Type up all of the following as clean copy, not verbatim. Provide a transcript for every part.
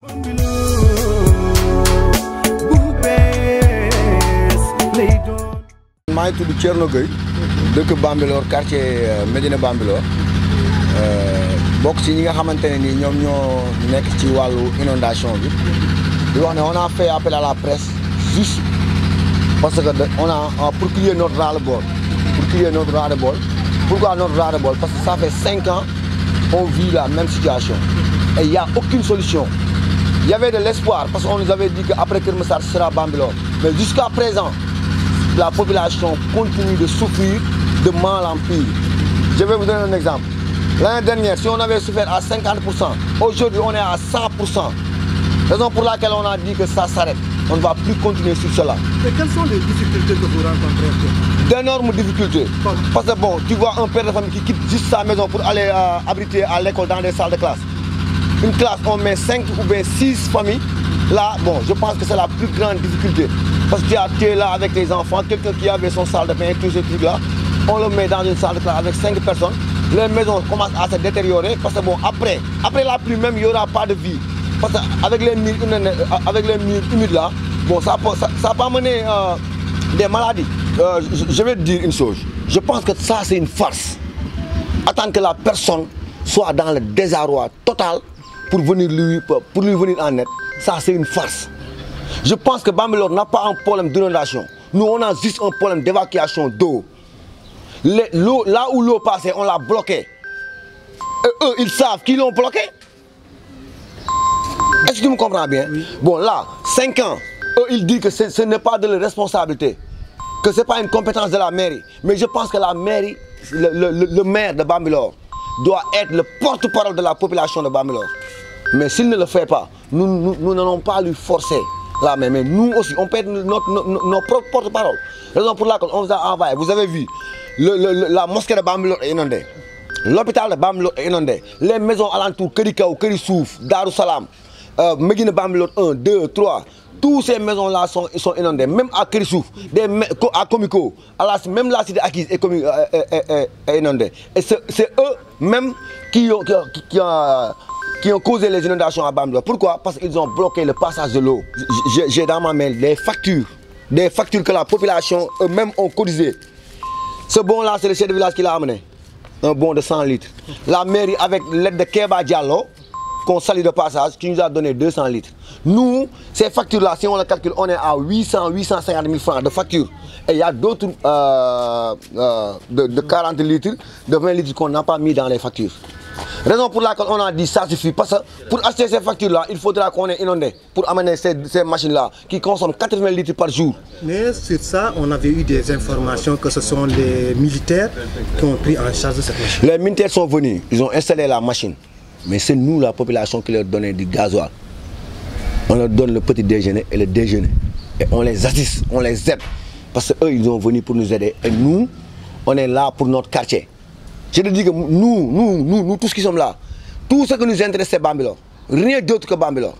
maa ngi tudd Thierno Gueye dëkk Bambilor quartier Médina Bambilor bokk ci ñi nga xamante ne nii ñoom ñoo nekk ci wàllu inondation bi di wax ne on a fait appel à la presse juste parce que on a pour crier notre ras-le-bol pourquoi notre ras-le-bol parce que ça fait 5 ans on vit la même situation et il n'y a aucune solution. Il y avait de l'espoir parce qu'on nous avait dit qu'après Keur Massar ce sera Bambilor mais jusqu'à présent la population continue de souffrir de mal en pire. Je vais vous donner un exemple. L'année dernière, si on avait souffert à 50%, aujourd'hui on est à 100%. Raison pour laquelle on a dit que ça s'arrête. On ne va plus continuer sur cela. Et quelles sont les difficultés que vous rencontrez? D'énormes difficultés. Parce que bon, tu vois un père de famille qui quitte juste sa maison pour aller abriter à l'école dans des salles de classe. Une classe, on met 5 ou bien 6 familles. Là, bon, je pense que c'est la plus grande difficulté. Parce que tu es là avec tes enfants, quelqu'un qui avait son salle de bain et tous ces trucs-là, on le met dans une salle de classe avec 5 personnes. Les maisons commencent à se détériorer parce que bon, après la pluie même, il n'y aura pas de vie. Parce qu'avec les murs humides là, bon, ça peut amener des maladies. Je vais te dire une chose, je pense que ça c'est une farce. Attendre que la personne soit dans le désarroi total pour lui venir en aide, ça c'est une farce. Je pense que Bambilor n'a pas un problème d'inondation. Nous, on a juste un problème d'évacuation d'eau. Là où l'eau passait, on l'a bloqué. Et eux, ils savent qu'ils l'ont bloqué. Est-ce que tu me comprends bien? Oui. Bon, là, 5 ans, eux, ils disent que ce n'est pas de leur responsabilité, que ce n'est pas une compétence de la mairie. Mais je pense que la mairie, le maire de Bambilor doit être le porte-parole de la population de Bambilor. Mais s'il ne le fait pas, nous n'allons pas lui forcer la main. Mais nous aussi, on peut être nos propres porte-parole. Raison pour laquelle on vous a envoyé. Vous avez vu, la mosquée de Bambilor est inondée. L'hôpital de Bambilor est inondé. Les maisons alentours, Kerikaou, Kerisouf, Darussalam, Médina Bambilor 1, 2, 3, toutes ces maisons-là sont inondées. Même à Kerisouf, à Komiko, même la cité acquise est inondée. Et c'est eux-mêmes qui ont causé les inondations à Bambilor. Pourquoi? Parce qu'ils ont bloqué le passage de l'eau. J'ai dans ma main des factures que la population eux-mêmes ont cotisées. Ce bon-là, c'est le chef de village qui l'a amené. Un bon de 100 litres. La mairie, avec l'aide de Keba Diallo, qu'on salue de passage, qui nous a donné 200 litres. Nous, ces factures-là, si on les calcule, on est à 850 000 francs de factures. Et il y a d'autres de 40 litres, de 20 litres qu'on n'a pas mis dans les factures. Raison pour laquelle on a dit ça suffit, parce que pour acheter ces factures-là, il faudra qu'on ait inondé pour amener ces machines-là qui consomment 80 litres par jour. Mais sur ça, on avait eu des informations que ce sont les militaires qui ont pris en charge de cette machine. Les militaires sont venus, ils ont installé la machine. Mais c'est nous, la population, qui leur donnait du gasoil. On leur donne le petit déjeuner et le déjeuner. Et on les assiste, on les aide. Parce qu'eux, ils sont venus pour nous aider. Et nous, on est là pour notre quartier. Je te dis que nous tous qui sommes là, tout ce qui nous intéresse, c'est Bambilor. Rien d'autre que Bambilor.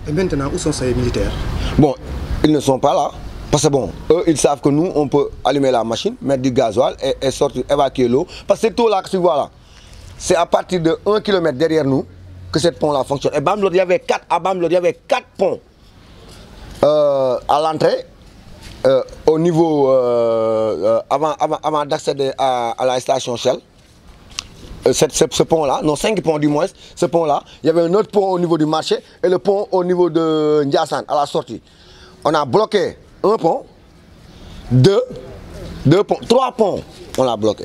Et maintenant, où sont ces militaires? Bon, ils ne sont pas là. Parce que bon, eux, ils savent que nous, on peut allumer la machine, mettre du gasoil et sortir, évacuer l'eau. Parce que cette eau-là que tu vois là, c'est à partir de 1 km derrière nous que cette pont-là fonctionne. Et Bambilor, il y avait 4 ponts à l'entrée, au niveau, avant d'accéder à la station Shell. Ce pont-là, non 5 ponts du moins, ce pont-là, il y avait un autre pont au niveau du marché et le pont au niveau de Ndiassane, à la sortie. On a bloqué un pont, 2 ponts, 3 ponts, on l'a bloqué.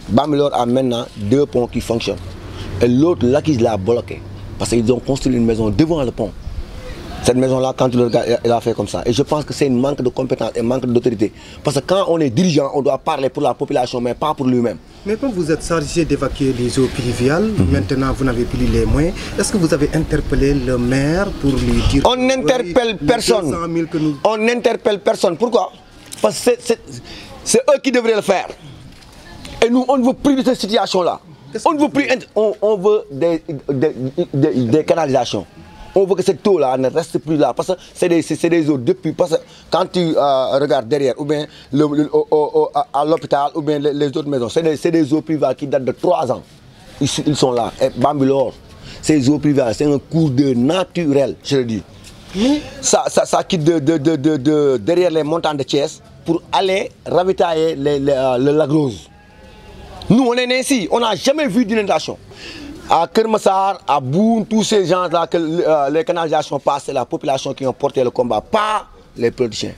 Bambilor a maintenant 2 ponts qui fonctionnent. Et l'autre, là, qui l'a bloqué. Parce qu'ils ont construit une maison devant le pont. Cette maison-là, quand tu le regardes, elle a fait comme ça. Et je pense que c'est un manque de compétence et un manque d'autorité. Parce que quand on est dirigeant, on doit parler pour la population, mais pas pour lui-même. Mais comme vous êtes chargé d'évacuer les eaux pluviales, maintenant vous n'avez plus les moyens, est-ce que vous avez interpellé le maire pour lui dire... On n'interpelle personne. On n'interpelle personne. Pourquoi? Parce que c'est eux qui devraient le faire. Et nous, on ne veut plus de cette situation-là. On ne veut plus... On veut des canalisations. On veut que cette eau-là ne reste plus là. Parce que c'est des eaux depuis... Parce que quand tu regardes derrière, ou bien à l'hôpital, ou bien les autres maisons, c'est des eaux privées qui datent de 3 ans. Ils sont là. Et Bambilor, ces eaux privées, c'est un cours d'eau naturel, je le dis. Ça quitte derrière les montagnes de Thiès pour aller ravitailler le lac Rose. Nous, on est nés ici, on n'a jamais vu d'inondation. À Kermassar, à Boune, tous ces gens-là, que les canalisations passent, c'est la population qui a porté le combat, pas les politiciens.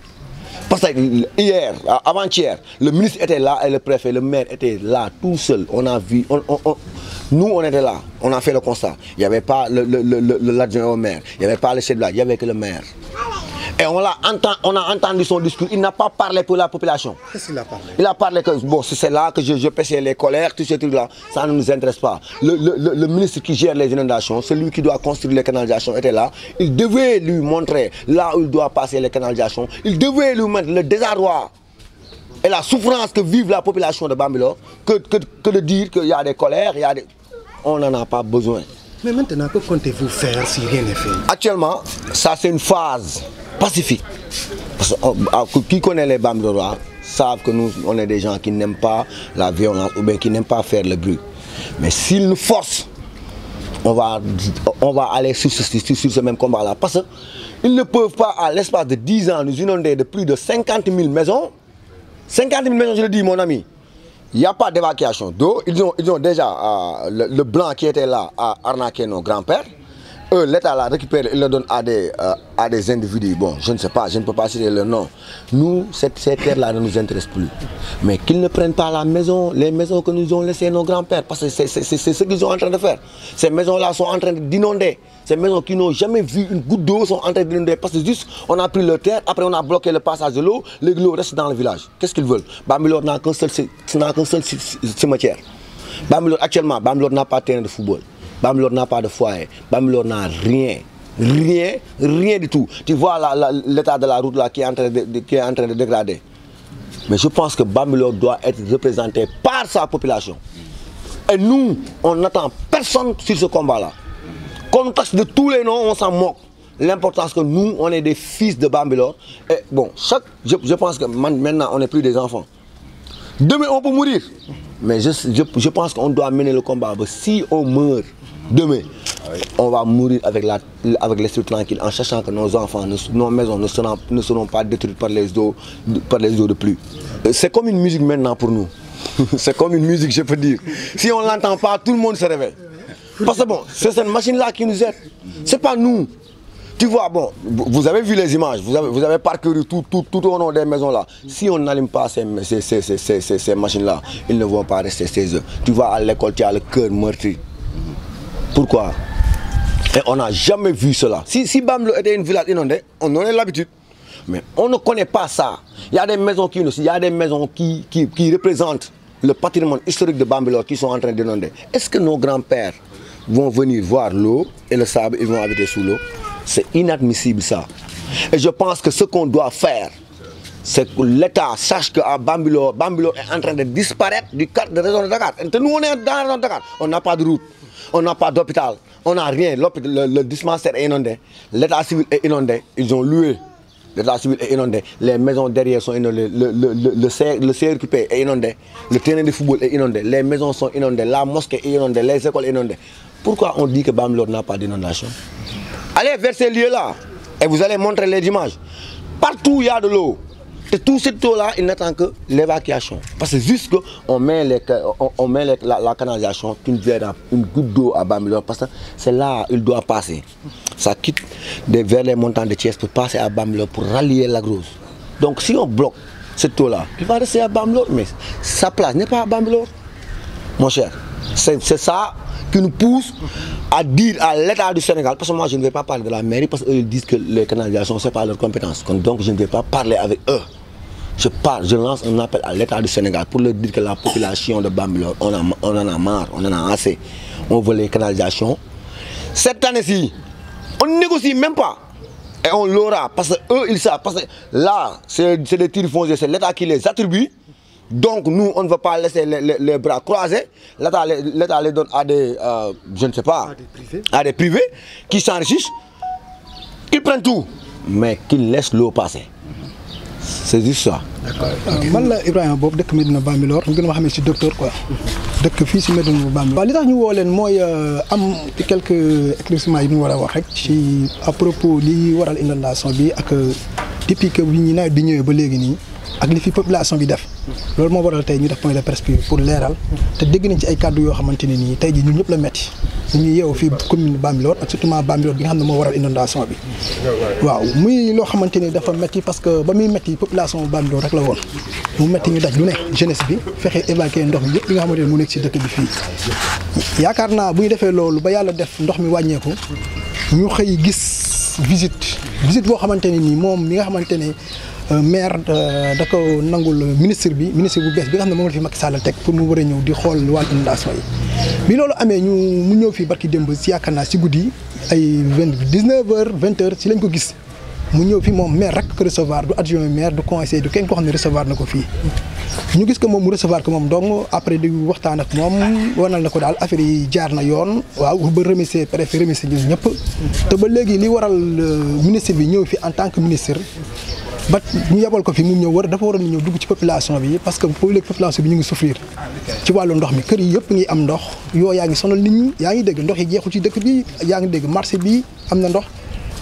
Parce que hier, avant-hier, le ministre était là et le préfet, le maire était là, tout seul. On a vu, nous on était là, on a fait le constat. Il n'y avait pas l'adjoint au maire, il n'y avait pas le chef de village, il n'y avait que le maire. Et on a entendu son discours, il n'a pas parlé pour la population. Qu'est-ce qu'il a parlé? Il a parlé que, bon, c'est là que je pêchais les colères, tous ces trucs-là, ça ne nous intéresse pas. Le ministre qui gère les inondations, celui qui doit construire les canalisations était là. Il devait lui montrer là où il doit passer les canalisations. Il devait lui mettre le désarroi et la souffrance que vive la population de Bambilor que de dire qu'il y a des colères, on n'en a pas besoin. Mais maintenant, que comptez-vous faire si rien n'est fait? Actuellement, ça c'est une phase pacifique. Parce que qui connaît les Bambilorois savent que nous, on est des gens qui n'aiment pas la violence ou bien qui n'aiment pas faire le bruit. Mais s'ils nous forcent, on va aller sur ce même combat-là. Parce qu'ils ne peuvent pas, à l'espace de 10 ans, nous inonder de plus de 50 000 maisons. 50 000 maisons, je le dis, mon ami. Il n'y a pas d'évacuation d'eau. Ils ont déjà le blanc qui était là à arnaquer nos grands-pères. Eux, l'État l'a récupéré, il le donne à des individus. Bon, je ne sais pas, je ne peux pas citer leur nom. Nous, cette terre-là ne nous intéresse plus. Mais qu'ils ne prennent pas les maisons que nous ont laissées nos grands-pères. Parce que c'est ce qu'ils sont en train de faire. Ces maisons-là sont en train d'inonder. Ces maisons qui n'ont jamais vu une goutte d'eau sont en train d'inonder. Parce que juste, on a pris leur terre, après on a bloqué le passage de l'eau, l'eau reste dans le village. Qu'est-ce qu'ils veulent? Bambilor n'a qu'un seul cimetière. Actuellement, Bambilor n'a pas de terrain de football. Bambilor n'a pas de foyer, Bambilor n'a rien du tout. Tu vois l'état de la route là qui est en train de dégrader. Mais je pense que Bambilor doit être représenté par sa population. Et nous, on n'attend personne sur ce combat-là. Qu'on nous taxe de tous les noms, on s'en moque. L'important c'est que nous, on est des fils de Bambilor. Et bon, je pense que maintenant, on n'est plus des enfants. Demain, on peut mourir. Mais je pense qu'on doit mener le combat. Si on meurt demain, on va mourir avec l'esprit tranquille en sachant que nos enfants, nos maisons ne seront pas détruites par les eaux de pluie. C'est comme une musique maintenant pour nous. C'est comme une musique, je peux dire. Si on ne l'entend pas, tout le monde se réveille. Parce que bon, c'est cette machine-là qui nous aide. Ce n'est pas nous. Tu vois, bon, vous avez vu les images, vous avez parcouru tout au long des maisons là. Si on n'allume pas ces machines-là, ils ne vont pas rester chez eux. Tu vas à l'école, tu as le cœur meurtri. Pourquoi? Et on n'a jamais vu cela. Si Bambilor était une village inondée, on aurait l'habitude. Mais on ne connaît pas ça. Il y a des maisons qui représentent le patrimoine historique de Bambilor qui sont en train d'inonder. Est-ce que nos grands-pères vont venir voir l'eau et le sable, ils vont habiter sous l'eau? C'est inadmissible ça. Et je pense que ce qu'on doit faire, c'est que l'État sache qu'à Bambilor est en train de disparaître du cadre de région de Dakar. Et nous, on est dans la région de Dakar. On n'a pas de route, on n'a pas d'hôpital, on n'a rien. Le dispensaire est inondé, l'État civil est inondé, ils ont loué. L'état civil est inondé, les maisons derrière sont inondées, le CRQP est inondé, le terrain de football est inondé, les maisons sont inondées, la mosquée est inondée, les écoles sont inondées. Pourquoi on dit que Bambilor n'a pas d'inondation? Allez vers ces lieux-là et vous allez montrer les images. Partout il y a de l'eau. Et tout cette eau-là, il n'attend que l'évacuation. Parce que juste qu'on met, la canalisation, une goutte d'eau à Bambilor, parce que c'est là qu'il doit passer. Ça quitte vers les montagnes de Thiès pour passer à Bambilor pour rallier la grosse. Donc si on bloque cette eau-là, il va rester à Bambilor, mais sa place n'est pas à Bambilor. Mon cher, c'est ça qui nous pousse à dire à l'État du Sénégal, parce que moi je ne vais pas parler de la mairie, parce qu'ils disent que les canalisations, ce n'est pas leur compétence. Donc je ne vais pas parler avec eux. Je lance un appel à l'État du Sénégal pour leur dire que la population de Bambilor, on en a marre, on en a assez. On veut les canalisations. Cette année-ci, on ne négocie même pas. Et on l'aura, parce qu'eux, ils savent. Parce que là, c'est des tirs fonciers, c'est l'État qui les attribue. Donc nous, on ne va pas laisser les bras croisés. L'État les donne à des, je ne sais pas, à des privés qui s'enrichissent, qui prennent tout, mais qui laissent l'eau passer. C'est juste ça. D'accord. Man la Ibrahima boobu dëkk Médina Bambilor ñu gën a xam ne ci docteur quoi. dëkk fii si Médina bu Bambilor. waaw li tax ñu woo leen mooy am quelques éclaircissements yi ñu war a wax rek ci à propos li waral inondation bi ak depuis que bi ñu nawet bi ñëwee ba léegi nii ak li fi population bi def loolu moo waral tey ñu def point de presse bi pour leeral te dégg nañ ci ay kàddu yoo xamante ne nii tey jii ñun ñëpp la metti ñu yeewu fii commune Bambilor ak surtout Bambilor bi nga xam ne moo waral inondation bi waaw muy loo xamante ni dafa metti parce que ba muy metti population Bambilor rek la woon mu metti ñu daj lu ne jeunesse bi fexe évacuer ndox mi yëpp li nga xamante ne mu nekk ci dëkk bi fii yaakaar naa bu ñu defee loolu ba yàlla def ndox mi wàññeeku ñu xëy gis visite boo xamante ne nii moom mi nga xamante ne maire da ko nangul ministre bu bees bi nga xam ne moom la fi Macky Sall teg pour mu war a ñëw di xool wàllu inondation yi bi loolu amee mu ñëw fii barki démb si yaakaar naa si guddi ay 19h 20h si lañ ko gis mu ñëw fi moom maire rek ko recevoir du adjoint maire du conseiller du kenn ko xam ne recevoir na ko fii ñu gis ko moom mu recevoir ko moom donc après di waxtaan ak moom wanal na ko daal affaire yi jaar na yoon waaw ba remercier préfet remercier ñun ñëpp te ba léegi li waral ministre bi ñëw fi en tant que ministre ba ñu yebal ko fi mu ñëw dafa waroon ñëw dugg ci population bi parce que léegi population bi ñu ngi souffrir ci wàllu ndox mi kër yi yëpp ngi am ndox yoo yaa ngi sonal nit ñi yaa ngi dégg ndox yi jeexul ci dëkk bi yaa ngi dégg marché bi am na ndox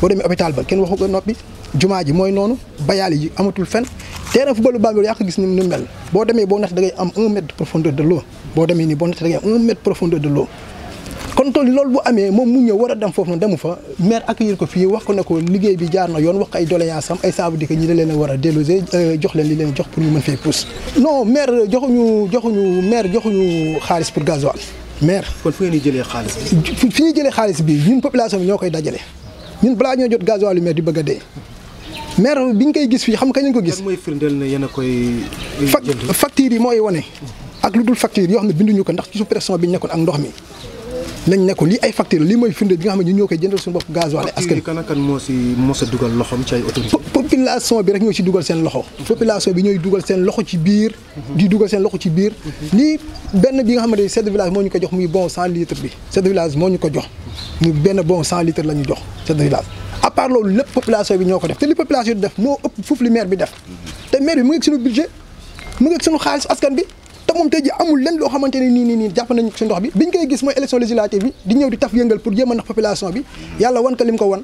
boo demee hôpital ba kenn waxu ko noppi jumaa ji mooy noonu bayaal yi amatul fenn terrain football Bambilor yaa ko gis ni mu mel boo demee boo natt da ngay am 1 mètre de profondeur de l'eau boo demee nii boo natt da ngay am 1 mètre profondeur de l'eau kon tool loolu bu amee moom mu ñëw war a dem foofu noonu demu fa maire accueillir ko fii wax ko ne ko liggéey bi jaar na yoon wax ko ay doléance am ay saabu di ko ñi da leen a war a déloger jox leen li leen jox pour ñu mën fee pousse non maire joxuñu xaalis pour gasoil maire kon fu ngeen di jëlee xaalis bi fi ñuy jëlee xaalis bi ñun population bi ñoo koy dajale ñun balaa ñoo jot gasoil yu maire di bëgg a dee maire bi ñu koy gis fii xam nga kañ lañ ko gis mooy firndeel ne yéen a koy facture yi mooy wane ak lu dul facture yoo xam ne binduñu ko ndax ci pression bi ñu nekkoon ak ndox mi lañ ne ko lii ay facture lii mooy firnde bi nga xam ne ñun ñoo koy jëndal suñu bopp gasoil askan kan moo si mos a dugal loxoom ci ay autorité population bi rek ñoo ci dugal seen loxo population bi ñooy dugal seen loxo ci biir di dugal seen loxo ci biir lii benn bi nga xamante ne chef de village moo ñu ko jox muy bon 100 litres bi chef de village moo ñu ko jox muy benn bon 100 litres la ñu jox chef de village à part loolu lépp population bi ñoo ko def te li population bi def moo ëpp foofu li maire bi def te maire bi mu ngi ak suñu budget mu ngi ak suñu xaalis askan bi te moom tey ji amul lenn loo xamante ne nii jàpp nañu ko si ndox bi biñ koy gis mooy élection législative bi di ñëw di taf yëngal pour jéem a nax population bi yàlla wan ko lim ko wan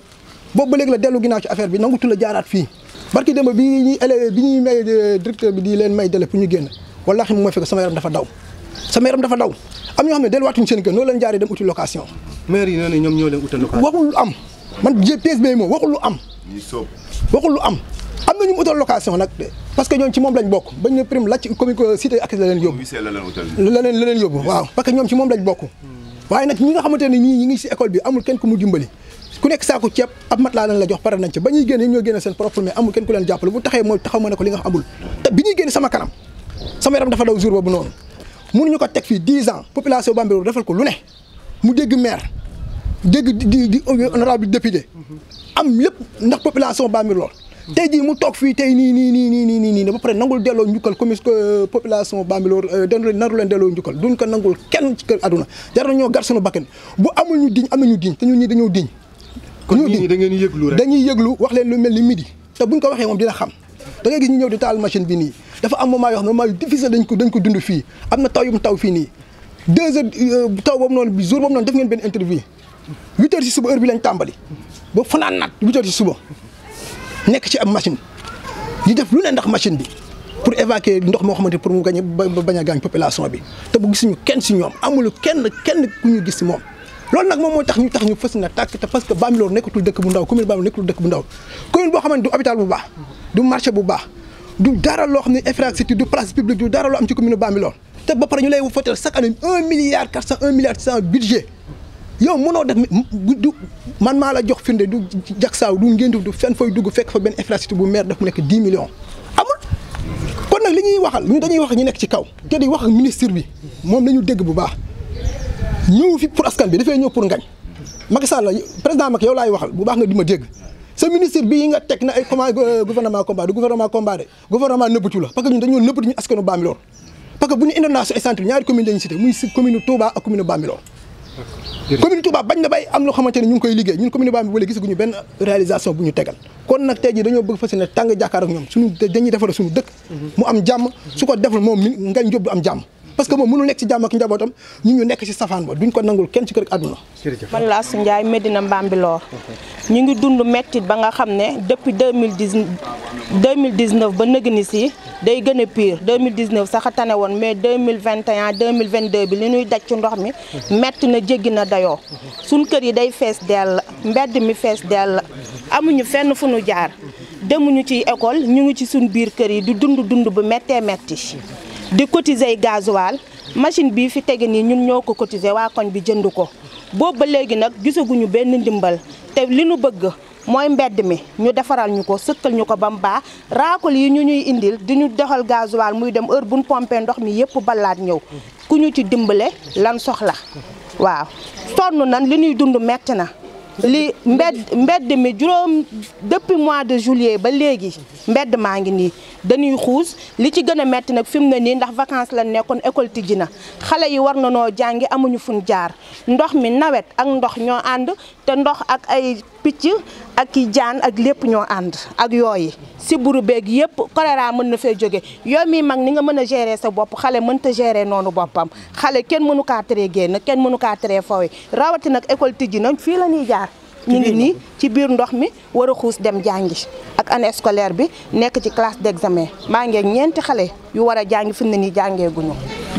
boobu ba léegi la dellu ginnaaw ci affaire bi nangutu la jaaraat fii barki démb bi ñuy may directeur bi di leen may délai pour ñu génn wallaahi moom mooy fekk sama yaram dafa daw am ñoo xam ne delluwaatuñu seen kër noonu leen jaaree dem uti location maire yi nee na ñoom ñoo leen utal location waxul lu am man PSB moom waxul lu am am na ñu mu utal location nag parce que ñoom ci moom lañ bokk bañ ne prime lacc commune cité ak la leen yóbbu la leen yóbbu waaw parce que ñoom ci moom lañ bokk waaye nag ñi nga xamante ne ñi ngi si école bi amul kenn ku mu dimbali ku nekk saako ceeb ab mat laa leen la jox pare nañ ci ba ñuy génne ñoo génne seen propre mais amul kenn ku leen jàppale bu taxee mooy taxaw ma ne ko li nga xam amul te bi ñuy génne sama kanam sama yaram dafa daw jour boobu noonu mënuñu ko teg fii 10 ans population Bambilor defal ko lu ne mu dégg maire dégg di honorable député am lépp ndax population Bambilor tey jii mu toog fii tey nii ba pare nangul delloo njukkal commune population Bambilor naru leen delloo njukkal duñ ko nangul kenn ci kër aduna jar na ñoo gar suñu bakkan bu amul ñu diñ am nañu diñ te ñun ñi dañoo diñ kon ñii da ngeen yëglu rek dañuy yëglu wax leen lu mel ni midi te buñ ko waxee moom dina xam da ngay gis ñu ñëw di taal machine bi nii dafa am moment yoo xam ne moment yu difficile dañ ko dund fii am na taw yu mu taw fii nii 2 heures taw boobu noonu bi jour boobu noonu def ngeen benn interview 8 heures ci suba heure bi lañ tàmbali ba fanaan nat 8 heures ci suba nekk ci am machine di def lu ne ndax machine bi pour évacuer ndox moo xamante pour mu gañ ba bañ a gaañ population bi te bu gisuñu kenn si ñoom amul kenn ku ñu gis si moom loolu nag moom moo tax ñu fës na tàkk te parce que Bambilor nekkatul dëkk bu ndaw commune Bambilor nekkatul dëkk bu ndaw commune boo xamante du hôpital bu baax du marché bu baax du dara loo xam ne infrastructure du place publique du dara loo am ci commune Bambilor te ba pare ñu lay fotel chaque année 1 milliard 400 1 milliard 100 budget yow mënoo def du man maa la jox firnde du jagsaaw du ngéntu du fenn fooy dugg fekk fa benn infrastructure bu maire daf mu nekk 10 millions amul kon nag li ñuy waxal ñu dañuy wax ñu nekk ci kaw te di wax ak ministre bi moom nañu dégg bu baax ñëw fi pour askan bi dafay ñëw pour ngañ Macky Sall président Macky yow laay waxal bu baax nga di ma dégg sa ministre bii nga teg na ay gouvernement combat du gouvernement combat de gouvernement nëbbatu la parce que ñun dañoo nëbbatu ñu askanu Bambilor parce que bu ñu inondation ay centre ñaari commune lañu cité muy commune Touba ak commune Bambilor commune Touba bañ na bay am loo xamante ne ñu ngi koy liggéey ñun commune Bambilor wala gisaguñu benn réalisation bu ñu tegal kon nag tey jii dañoo bëgg fas yéene tàng jàkkaar ak ñoom suñu dañuy defar suñu dëkk mu am jàmm su ko defal moom Ngagne Diop du am jàmm parce que moom mënul nekk ci jàmm ak njabootam ñu nekk ci safaan ba duñ ko nangul kenn ci kër ak àdduna. man la Astou Ndiaye Médina Bambilor ñu ngi dund mettit ba nga xam ne depuis 2019 ba nëgëni si day gën a pire 2019 sax a tane woon mais 2021 2022 bi li ñuy daj ci ndox mi metti na jéggi na dayoo suñ kër yi day fees dell mbedd mi fees dell amuñu fenn fu ñu jaar demuñu ci école ñu ngi ci suñ biir kër yi di dund bu méttee metti di cotiser gasoil machine bii fi tege nii ñun ñoo ko cotiser waa koñ bi jënd ko boobu ba léegi nag gisaguñu benn ndimbal te li nu bëgg mooy mbedd mi ñu defaral ñu ko sëkkal ñu ko ba mu baax raakol yi ñu ñuy indil di ñu doxal gasoil muy dem heure buñ pompé ndox mi yëpp balaat ñëw ku ñu ci dimbale lan soxla waaw sonn nan li ñuy dund metti na li mbedd mi juróom depuis mois de juillet ba léegi mbedd maa ngi nii dañuy xuus li ci gën a metti nag fi mu ne nii ndax vacances la nekkoon école tijji na xale yi war na noo jàngi amuñu fuñ jaar ndox mi nawet ak ndox ñoo ànd te ndox ak ay picc ak i jaan ak lépp ñoo ànd ak yooyu si buru beeg yëpp choléra mën na fee jóge yow mi mag ni nga mën a gérer sa bopp xale mënta gérer noonu boppam xale kenn mënu kaa teree génn kenn mënu kaa teree fawe rawati nag école tijji na fii la ñuy jaar ñu ngi nii ci biir ndox mi war a xuus dem jàngi ak année scolaire bi nekk ci classe d'examen maa ngi ak ñeenti xale yu war a jàngi fi mu ne nii jàngeeguñu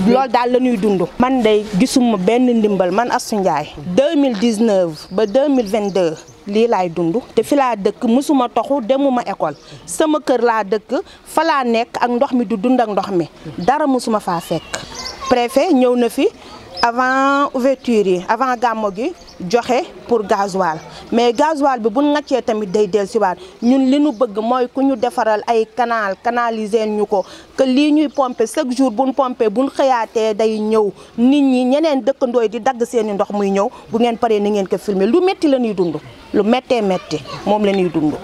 loolu daal la ñuy dund. man day gisuma benn ndimbal man Astou Ndiaye 2019 ba 2022 lii laay dund te fi laa dëkk mësuma toxu demuma école sama kër laa dëkk fa laa nekk ak ndox mi du dund ak ndox mi dara mësuma faa fekk. préfet ñëw na fi avant ouverture yi avant gàmmo gi joxe pour gasoil mais gasoil bi bu ŋàccee tamit day dellusiwaat ñun li ñu bëgg mooy ku ñu defaral ay canaliser ñu ko que lii ñuy pomper chaque jour buñ pomper buñ xëyaatee day ñëw nit ñi ñeneen dëkkandooy di dagg seeni ndox muy ñëw bu ngeen paree ni ngeen ko filmer lu metti la ñuy dund lu méttee metti moom la ñuy dund.